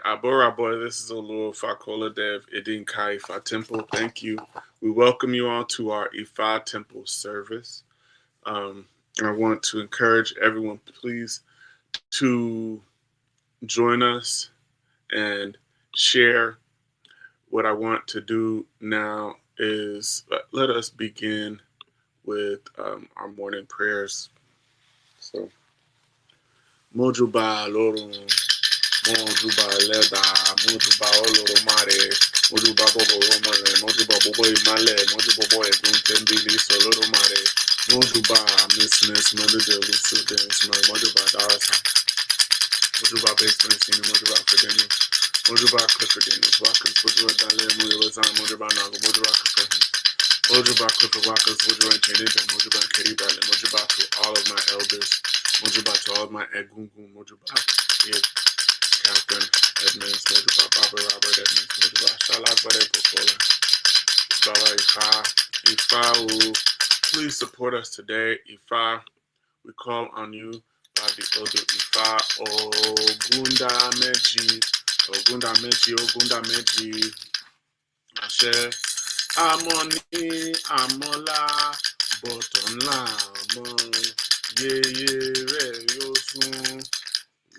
Aboraboy, this is Olu Fakola Dev Idin Ifa Temple. Thank you. We welcome you all to our Ifa Temple service. I want to encourage everyone, please, to join us and share. What I want to do now is let us begin with our morning prayers. So, Mojuba Lorun. Mojuba leda, mojuba oloro mare, mojuba bobo romare, mojuba bobo imale, mojuba bobo eguntembili soloro mare, mojuba misness, mojuba lucudens, mojuba darasa, mojuba basement, mojuba academic, mojuba cliffordinus, wakas, mojuba dale, mojuba mojuba nago, mojuba cliffordin, mojuba cliffordwakas, mojuba kenida, mojuba keribale, mojuba to all of my elders, mojuba to all of my egungun, mojuba, Captain Edmonds, Mojuba, Baba Robert Edmonds, Mojuba, Shalak Bade Pokola, Baba Ifa, will please support us today. Ifa, we call on you by the elder Ifa, Ogunda Meji, Ashe, Amoni, Amola, Botonla, Amon, Ye, Re, Yosun,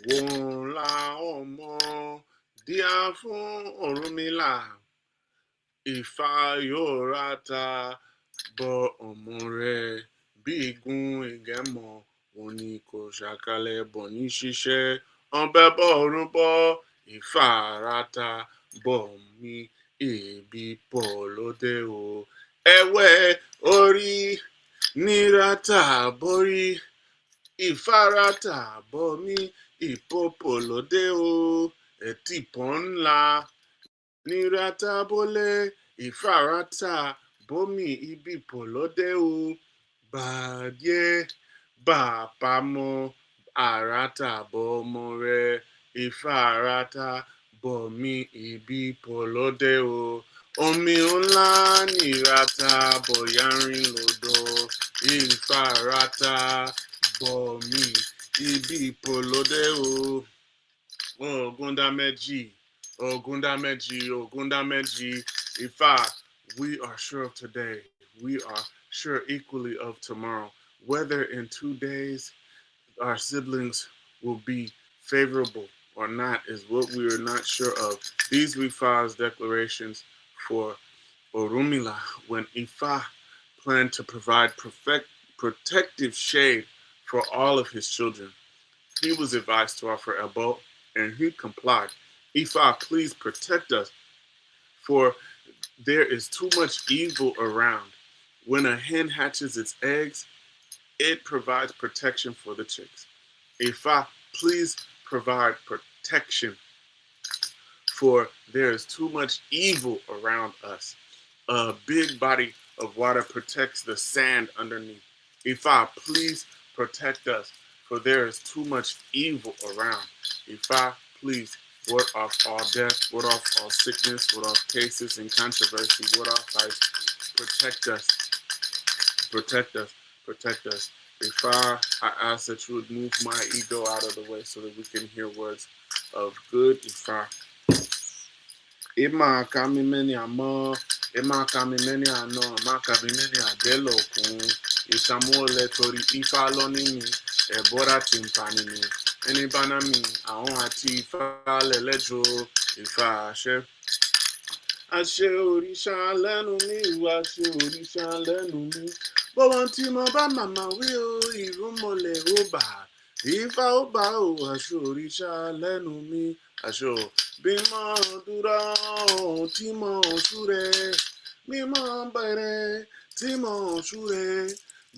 wọ́n la ọmọ díá fún Ọ̀rúnmìlà Ifá yóò ráta bọ ọmọ rẹ̀ bí igun ìgẹ̀mọ̀ òun ni kò ṣàkàlẹ̀ bọ̀ ní ṣiṣẹ́ ọbẹ̀ bọ̀ ọ̀run bọ̀ Ifá ráta bọ̀ mí èébì pọ̀ lóde o ẹ̀wẹ̀ orí nírata borí Ifá ráta bọ̀ mí ìpòpò lóde o ẹtìpọ̀ ńlá nírata bólé ìfárata bómi ibìpọ̀ lóde o bàdé bàpamọ́ àràtà bọ́mọ rẹ ìfárata bómi ibìpọ̀ lóde o omi ńlá nírata bọ̀yárìn lódò ìfárata bómi ibìpọ̀ lóde o. Ogunda Meji. In fact, we are sure of today. We are sure equally of tomorrow. Whether in 2 days our siblings will be favorable or not is what we are not sure of. These we Ifa's declarations for Orumila when Ifa planned to provide protective shade for all of his children. He was advised to offer Ebo, and he complied. Ifa, please protect us, for there is too much evil around. When a hen hatches its eggs, it provides protection for the chicks. Ifa, please provide protection, for there is too much evil around us. A big body of water protects the sand underneath. Ifa, please protect us, for there is too much evil around. Ifa, please ward off all death, ward off all sickness, ward off cases and controversy, ward off life. Protect us. Ifa, I ask that you would move my ego out of the way so that we can hear words of good. Ifa. Ima kami meni amo, ima kami meni ano, ima kami meni adelo kun. Ìsàmúlẹ̀ torí Ifá lọ́ní mi, ẹ̀bọ́ra ti ń pani mi. Ẹni bá ná mi, àwọn àti Ifá lẹ́lẹ́jọ́ Ifá àṣẹ. Àṣẹ òrìṣà lẹ́nu mi, ìwà àṣẹ òrìṣà lẹ́nu mi. Bọ́wọ́n tí mo bá màmá wí o, ìrúnmọlẹ̀ ó bà. Ifá ó bà o, àṣẹ òrìṣà lẹ́nu mi. Àṣẹ ò bí mo dúró tí mo súre, bí mo bẹ̀rẹ̀ tí mo súre.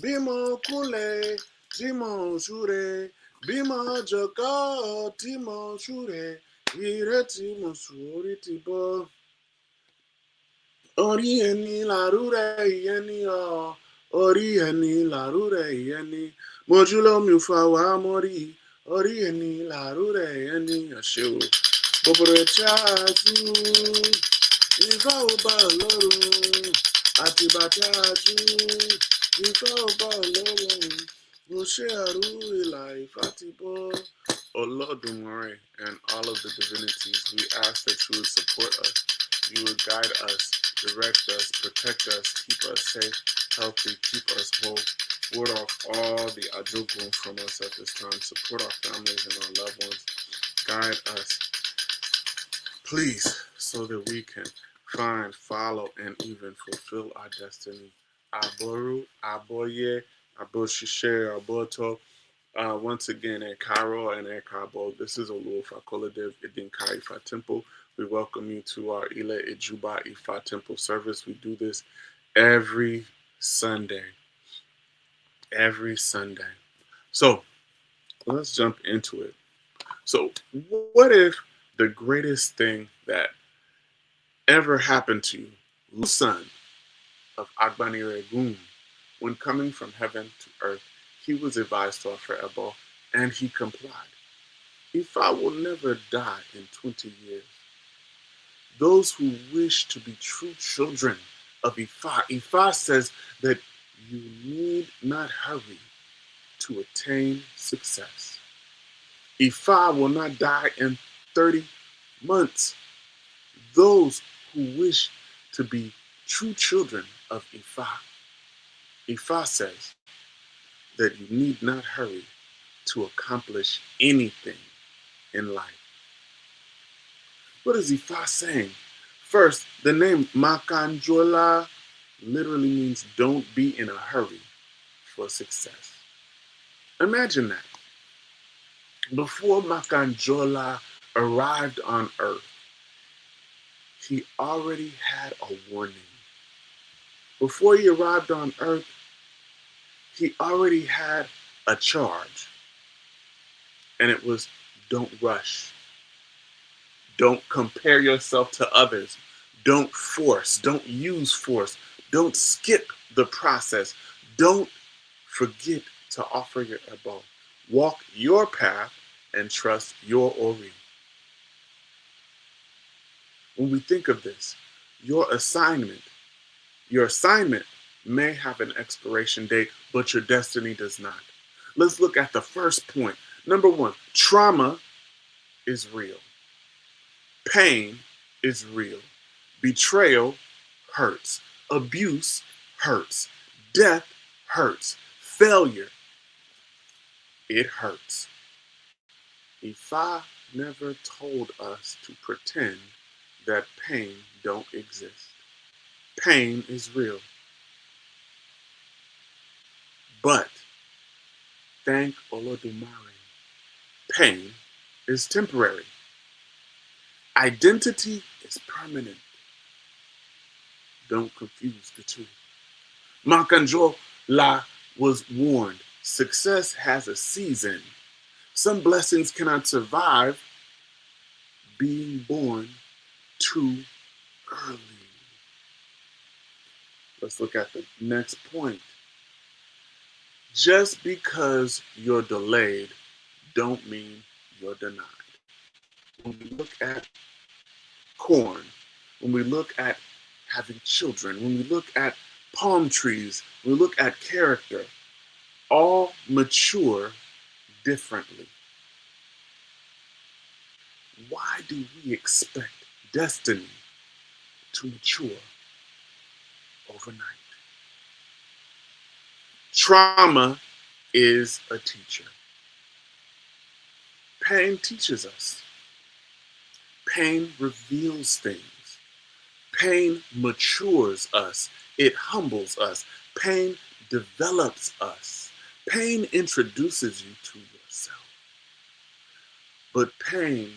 Bí mo kúnlẹ̀ tí mo súre, bí mo jókòó tí mo súre, ire tí mo sùn orí ti bọ́. Orí ẹni làrúrẹ̀ ìyẹn ni ọ́, orí ẹni làrúrẹ̀ ìyẹn ni. Mojú lómi fa wá mọ́rí, orí ẹni làrúrẹ̀ ìyẹn ni àṣẹ o. Bòbòrò tí a tú, Ifá ò bá lọ́rùn, àtìbàtà tú. Ifá ọba ọlọ́run mo ṣe àrú ìlà Ifá ti bọ́ O Lord Dumare and all of the divinities, we ask that you would support us, you would guide us, direct us, protect us, keep us safe, healthy, keep us whole. Ward off all the ajogun from us at this time. Support our families and our loved ones. Guide us, please, so that we can find, follow, and even fulfill our destiny. Aboru, Aboye, Aboshishe, Aboto. Once again, at Cairo and at Cabo, this is Oluofa Koladev Idinka Ifa Temple. We welcome you to our Ile Ijuba Ifa Temple service. We do this every Sunday. Every Sunday. So let's jump into it. So, what if the greatest thing that ever happened to you, the son of Agbani Regun, when coming from heaven to earth, he was advised to offer Ebo, and he complied. Ifa will never die in 20 years. Those who wish to be true children of Ifa, Ifa says that you need not hurry to attain success. Ifa will not die in 30 months. Those who wish to be true children of Ifa, Ifa says that you need not hurry to accomplish anything in life. What is Ifa saying? First, the name Makanjola literally means don't be in a hurry for success. Imagine that. Before Makanjola arrived on earth, he already had a warning. Before he arrived on earth, he already had a charge. And it was don't rush. Don't compare yourself to others. Don't force. Don't use force. Don't skip the process. Don't forget to offer your elbow. Walk your path and trust your Ori. When we think of this, your assignment may have an expiration date, but your destiny does not. Let's look at the first point. Number one, trauma is real. Pain is real. Betrayal hurts. Abuse hurts. Death hurts. Failure, it hurts. Ifa never told us to pretend that pain don't exist. Pain is real. But thank Olodumare, pain is temporary. Identity is permanent. Don't confuse the two. Makanjola was warned, success has a season. Some blessings cannot survive being born too early. Let's look at the next point. Just because you're delayed don't mean you're denied. When we look at corn, when we look at having children, when we look at palm trees, we look at character, all mature differently. Why do we expect destiny to mature overnight? Trauma is a teacher. Pain teaches us. Pain reveals things. Pain matures us. It humbles us. Pain develops us. Pain introduces you to yourself. But pain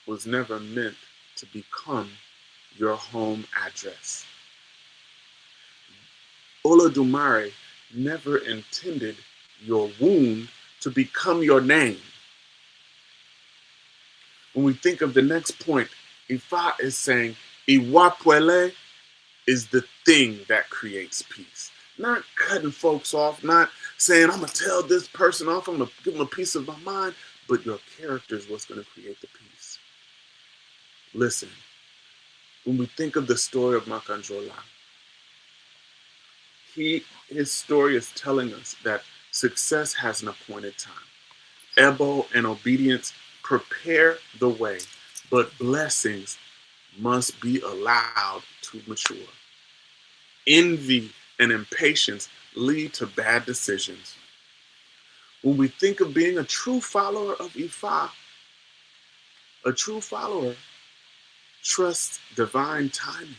was never meant to become your home address. Olodumare never intended your wound to become your name. When we think of the next point, Ifa is saying, Iwapwele is the thing that creates peace. Not cutting folks off, not saying, I'm going to tell this person off, I'm going to give them a piece of my mind, but your character is what's going to create the peace. Listen, when we think of the story of Makanjola, his story is telling us that success has an appointed time. Ebo and obedience prepare the way, but blessings must be allowed to mature. Envy and impatience lead to bad decisions. When we think of being a true follower of Ifa, a true follower trusts divine timing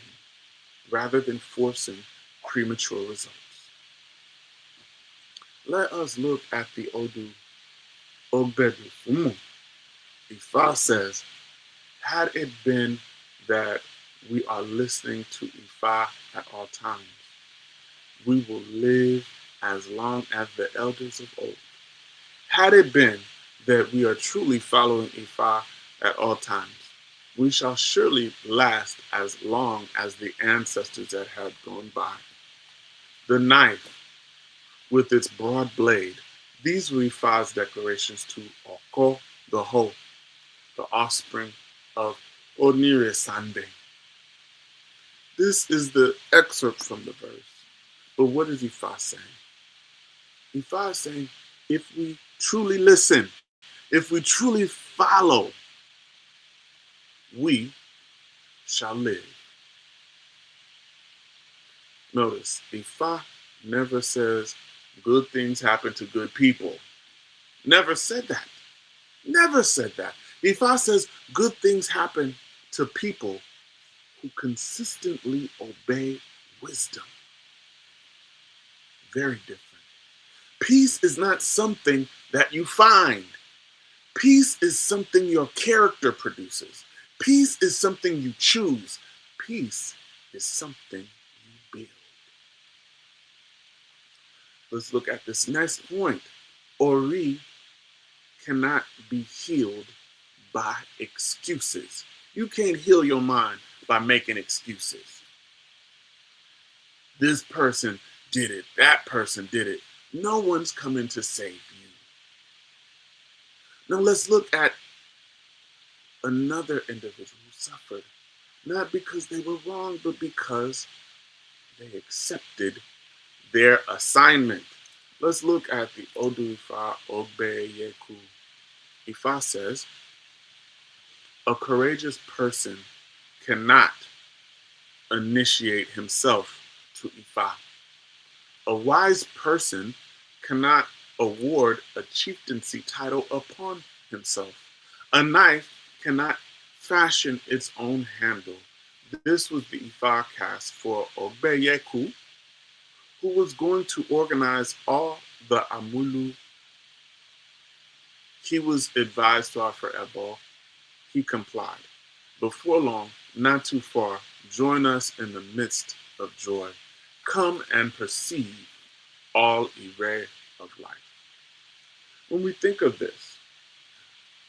rather than forcing premature results. Let us look at the Odu Ogbedu Fumu. Ifa says, had it been that we are listening to Ifa at all times, we will live as long as the elders of old. Had it been that we are truly following Ifa at all times, we shall surely last as long as the ancestors that have gone by. The knife, with its broad blade, these were Ifa's declarations to Oko, the Ho, the offspring of Onire Sande. This is the excerpt from the verse. But what is Ifa saying? Ifa is saying, if we truly listen, if we truly follow, we shall live. Notice, Ifa never says good things happen to good people. Never said that. Never said that. Ifa says good things happen to people who consistently obey wisdom. Very different. Peace is not something that you find. Peace is something your character produces. Peace is something you choose. Peace is something you build. Let's look at this next point. Ori cannot be healed by excuses. You can't heal your mind by making excuses. This person did it. That person did it. No one's coming to save you. Now let's look at another individual who suffered, not because they were wrong, but because they accepted their assignment. Let's look at the Odu Ifa Ogbe Yeku. Ifa says, a courageous person cannot initiate himself to Ifa. A wise person cannot award a chieftaincy title upon himself. A knife cannot fashion its own handle. This was the Ifa cast for Ogbeyeku, who was going to organize all the Amulu. He was advised to offer Ebo. He complied. Before long, not too far, join us in the midst of joy. Come and perceive all array of life. When we think of this,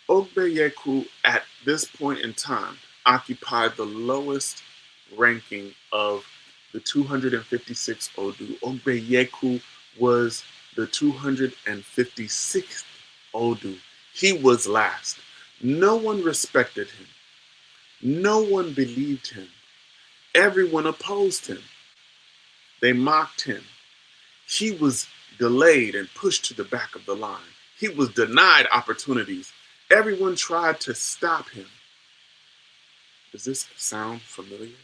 Ogbeyeku at this point in time occupied the lowest ranking of the 256 Odu. Ogbeyeku was the 256th Odu. He was last. No one respected him. No one believed him. Everyone opposed him. They mocked him. He was delayed and pushed to the back of the line. He was denied opportunities. Everyone tried to stop him. Does this sound familiar?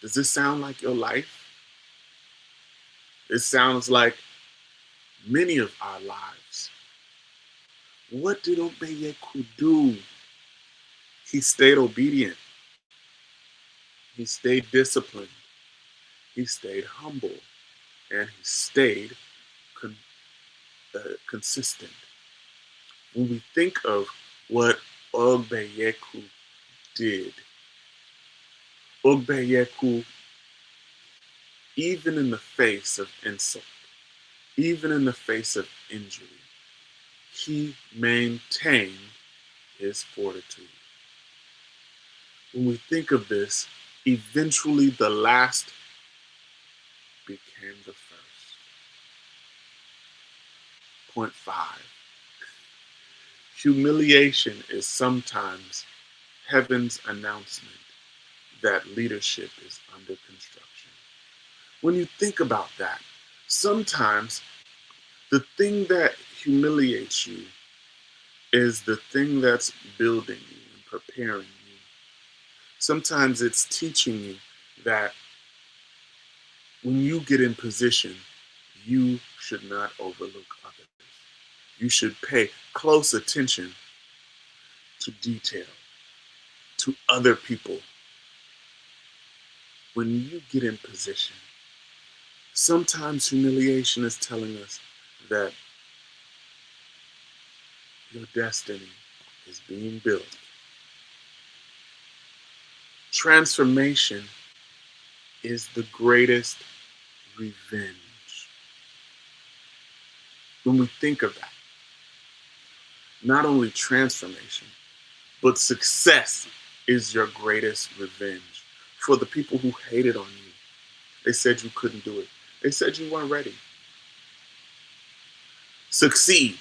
Does this sound like your life? It sounds like many of our lives. What did Ogbeyeku do? He stayed obedient. He stayed disciplined. He stayed humble. And he stayed consistent. When we think of what Ogbeyeku did, Ogbeyeku, even in the face of insult, even in the face of injury, he maintained his fortitude. When we think of this, eventually the last became the first. Point 5. Humiliation is sometimes heaven's announcement that leadership is under construction. When you think about that, sometimes the thing that humiliates you is the thing that's building you and preparing you. Sometimes it's teaching you that when you get in position, you should not overlook others. You should pay close attention to detail, to other people. When you get in position, sometimes humiliation is telling us that your destiny is being built. Transformation is the greatest revenge. When we think of that, not only transformation, but success is your greatest revenge. For the people who hated on you, they said you couldn't do it. They said you weren't ready. Succeed.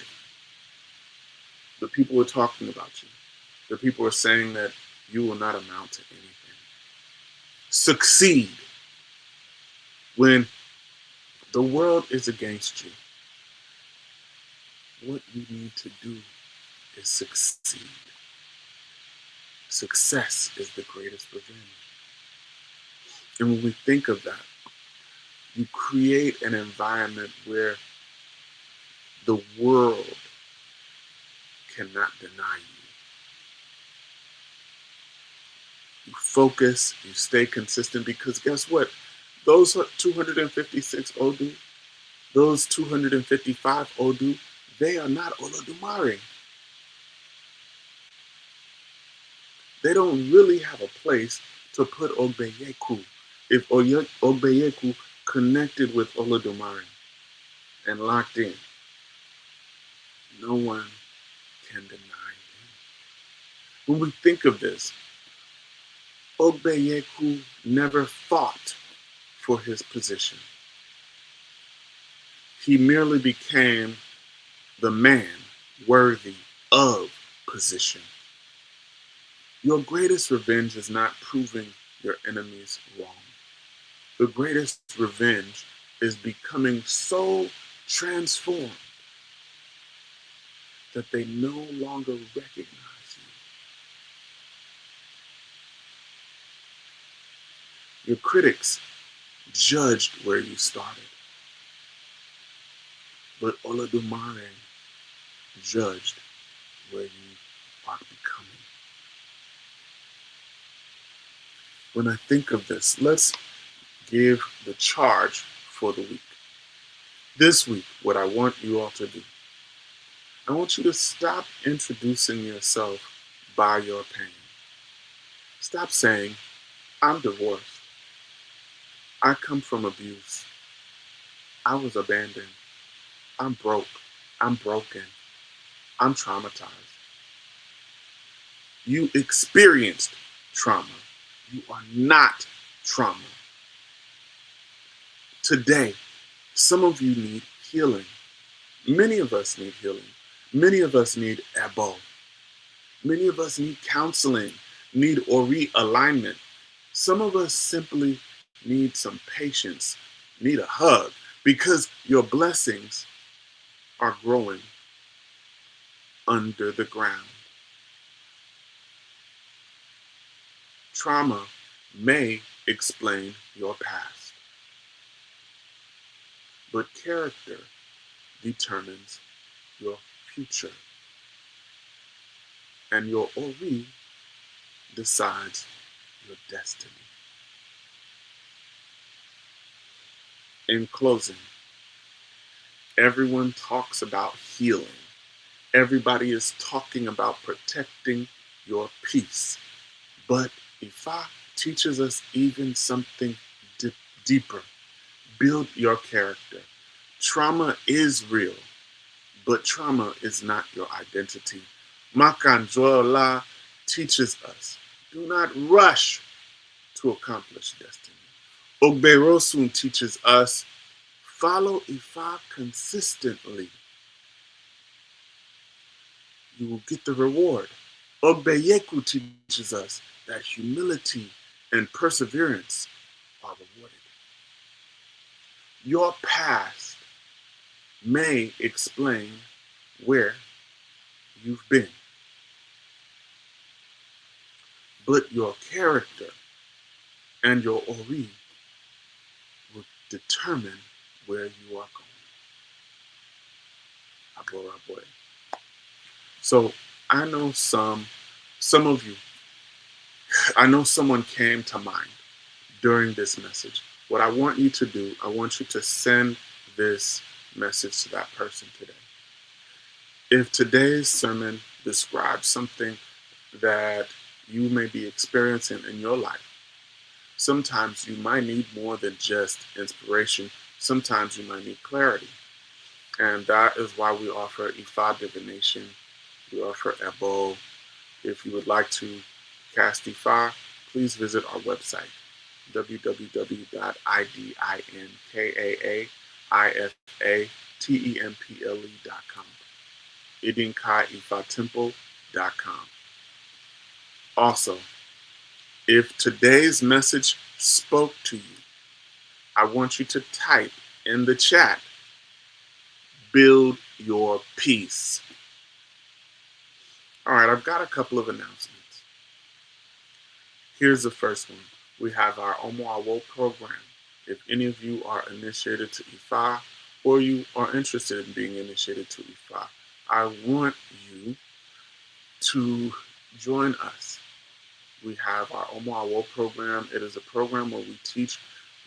The people are talking about you. The people are saying that you will not amount to anything. Succeed. When the world is against you, what you need to do is succeed. Success is the greatest revenge. And when we think of that, you create an environment where the world cannot deny you. You focus, you stay consistent, because guess what? Those 256 Odu, those 255 Odu, they are not Olodumare. They don't really have a place to put Ogbeyeku. If Ogbeyeku connected with Olodumare and locked in, no one can deny him. When we think of this, Ogbeyeku never fought for his position. He merely became the man worthy of position. Your greatest revenge is not proving your enemies wrong. The greatest revenge is becoming so transformed that they no longer recognize you. Your critics judged where you started, but Olodumare judged where you are becoming. When I think of this, let's give the charge for the week. This week, what I want you all to do, I want you to stop introducing yourself by your pain. Stop saying, I'm divorced. I come from abuse. I was abandoned. I'm broke. I'm broken. I'm traumatized. You experienced trauma. You are not trauma. Today, some of you need healing. Many of us need healing. Many of us need Ebo. Many of us need counseling, need Ori alignment. Some of us simply need some patience, need a hug, because your blessings are growing under the ground. Trauma may explain your past, but character determines your future. And your Ori decides your destiny. In closing, everyone talks about healing. Everybody is talking about protecting your peace. But Ifa teaches us even something deeper. Build your character. Trauma is real, but trauma is not your identity. Makanjola teaches us, do not rush to accomplish destiny. Ogberosun teaches us, follow Ifa consistently. You will get the reward. Ogbeyeku teaches us that humility and perseverance are rewarded. Your past may explain where you've been, but your character and your ori will determine where you are going. Aboy. So I know some of you, I know someone came to mind during this message. What I want you to do, I want you to send this message to that person today. If today's sermon describes something that you may be experiencing in your life, sometimes you might need more than just inspiration. Sometimes you might need clarity. And that is why we offer Ifa divination. We offer Ebo. If you would like to cast Ifa, please visit our website, www.idinkaaifatemple.com. idinkaifatemple.com. Also, if today's message spoke to you, I want you to type in the chat, build your peace. All right, I've got a couple of announcements. Here's the first one. We have our Omoawo program. If any of you are initiated to Ifa or you are interested in being initiated to Ifa, I want you to join us. We have our Omoawo program. It is a program where we teach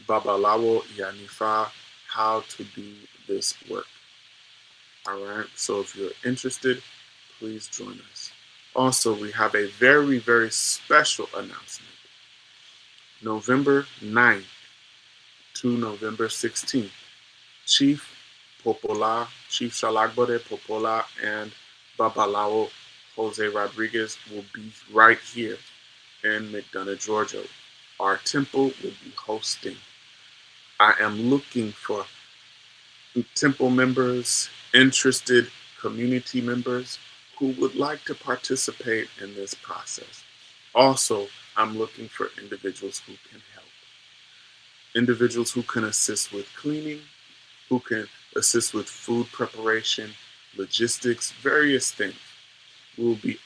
Babalawo Yanifa how to do this work. All right, so if you're interested, please join us. Also, we have a very, very special announcement. November 9th to November 16th, Chief Popola, Chief Shalagbode Popola, and Babalawo Jose Rodriguez will be right here in McDonough, Georgia. Our temple will be hosting. I am looking for temple members, interested community members who would like to participate in this process. Also, I'm looking for individuals who can help. Individuals who can assist with cleaning, who can assist with food preparation, logistics, various things. We'll be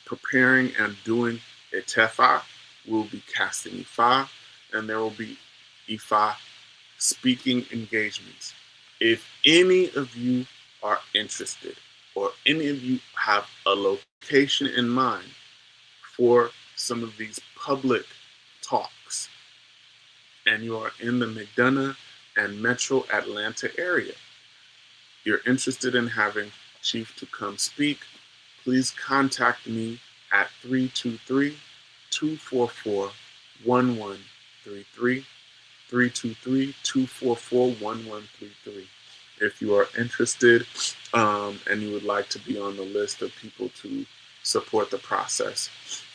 preparing and doing a tefa. We'll be casting Ifa, and there will be Ifa speaking engagements. If any of you are interested, or any of you have a location in mind for some of these public talks, and you are in the McDonough and Metro Atlanta area, you're interested in having Chief to come speak, please contact me at 323-244-1133, 323-244-1133. If you are interested and you would like to be on the list of people to support the process,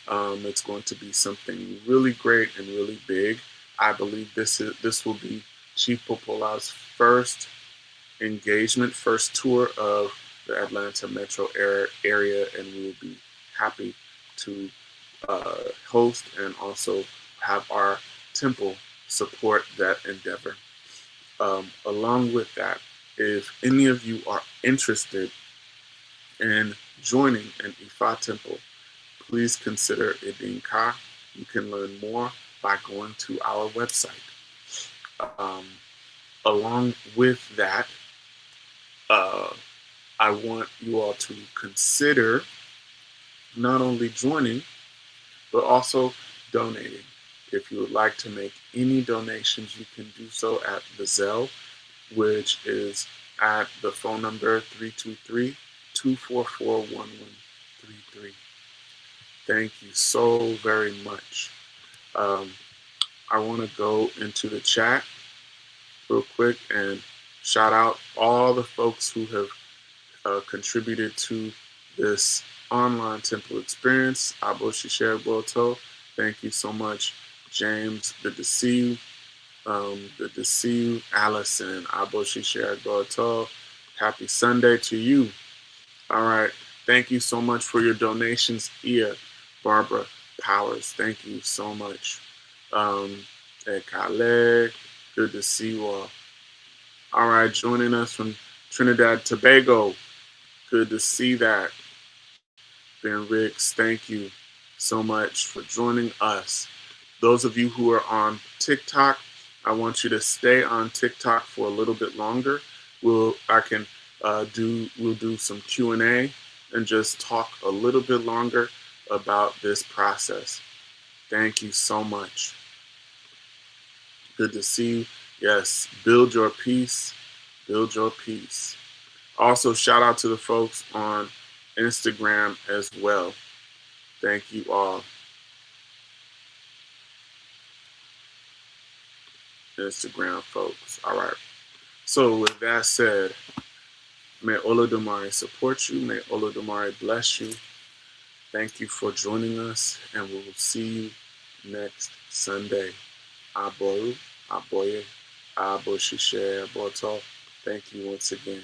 it's going to be something really great and really big. I believe this will be Chief Popola's first engagement, first tour of the Atlanta metro area, and we will be happy to host and also have our temple support that endeavor. Along with that, if any of you are interested in joining an Ifa temple, please consider Idinka. You can learn more by going to our website. Along with that, I want you all to consider not only joining, but also donating. If you would like to make any donations, you can do so at the Zelle, which is at the phone number 323-244-1133. Thank you so very much. I want to go into the chat real quick and shout out all the folks who have contributed to this online temple experience. Abo Shisher Boto, thank you so much. James, good to see you. Good to see you. Allison, Abo Shisher Boto, happy Sunday to you. All right, thank you so much for your donations. Barbara Powers, thank you so much. Ekale, good to see you all. All right, joining us from Trinidad, Tobago, Good to see that. Ben Riggs, thank you so much for joining us. Those of you who are on TikTok, I want you to stay on TikTok for a little bit longer. We'll do some Q&A and just talk a little bit longer about this process. Thank you so much. Good to see you. Yes, build your peace. Build your peace. Also, shout out to the folks on Instagram as well. Thank you all. Instagram folks. All right. So with that said, may Olodumare support you. May Olodumare bless you. Thank you for joining us, and we will see you next Sunday. Aboru, Aboye, Aboshishe, Aboto. Thank you once again.